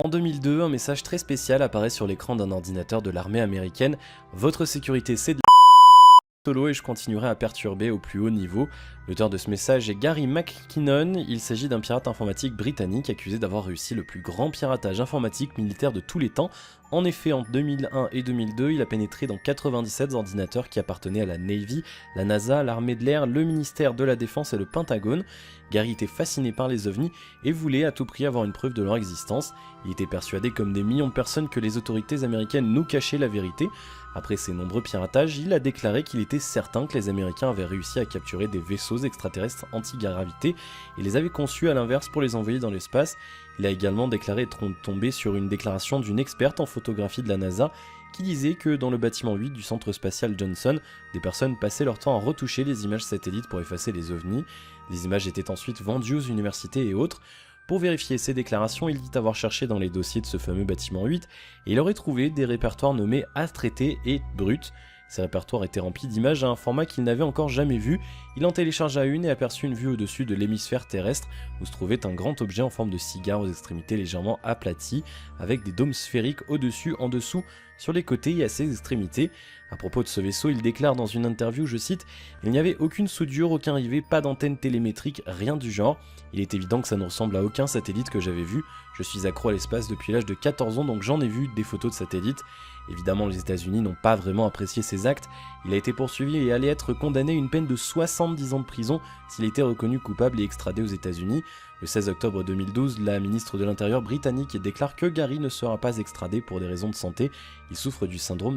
En 2002, un message très spécial apparaît sur l'écran d'un ordinateur de l'armée américaine. Votre sécurité, c'est de solo et je continuerai à perturber au plus haut niveau. L'auteur de ce message est Gary McKinnon. Il s'agit d'un pirate informatique britannique accusé d'avoir réussi le plus grand piratage informatique militaire de tous les temps. En effet, en 2001 et 2002, il a pénétré dans 97 ordinateurs qui appartenaient à la Navy, la NASA, l'armée de l'air, le ministère de la Défense et le Pentagone. Gary était fasciné par les ovnis et voulait à tout prix avoir une preuve de leur existence. Il était persuadé comme des millions de personnes que les autorités américaines nous cachaient la vérité. Après ses nombreux piratages, il a déclaré qu'il était certain que les Américains avaient réussi à capturer des vaisseaux extraterrestres anti-gravité et les avaient conçus à l'inverse pour les envoyer dans l'espace. Il a également déclaré être tombé sur une déclaration d'une experte en photographie de la NASA qui disait que dans le bâtiment 8 du centre spatial Johnson, des personnes passaient leur temps à retoucher les images satellites pour effacer les ovnis. Les images étaient ensuite vendues aux universités et autres. Pour vérifier ces déclarations, il dit avoir cherché dans les dossiers de ce fameux bâtiment 8 et il aurait trouvé des répertoires nommés à traiter et brut. Ces répertoires étaient remplis d'images à un format qu'il n'avait encore jamais vu. Il en téléchargea une et aperçut une vue au-dessus de l'hémisphère terrestre où se trouvait un grand objet en forme de cigare aux extrémités légèrement aplaties, avec des dômes sphériques au-dessus, en dessous, sur les côtés et à ses extrémités. À propos de ce vaisseau, il déclare dans une interview, je cite, « Il n'y avait aucune soudure, aucun rivet, pas d'antenne télémétrique, rien du genre. Il est évident que ça ne ressemble à aucun satellite que j'avais vu. Je suis accro à l'espace depuis l'âge de 14 ans, donc j'en ai vu des photos de satellites. » Évidemment, les États-Unis n'ont pas vraiment apprécié ces actes. Il a été poursuivi et allait être condamné à une peine de 70 ans de prison s'il était reconnu coupable et extradé aux États-Unis. Le 16 octobre 2012, la ministre de l'Intérieur britannique déclare que Gary ne sera pas extradé pour des raisons de santé. Il souffre du syndrome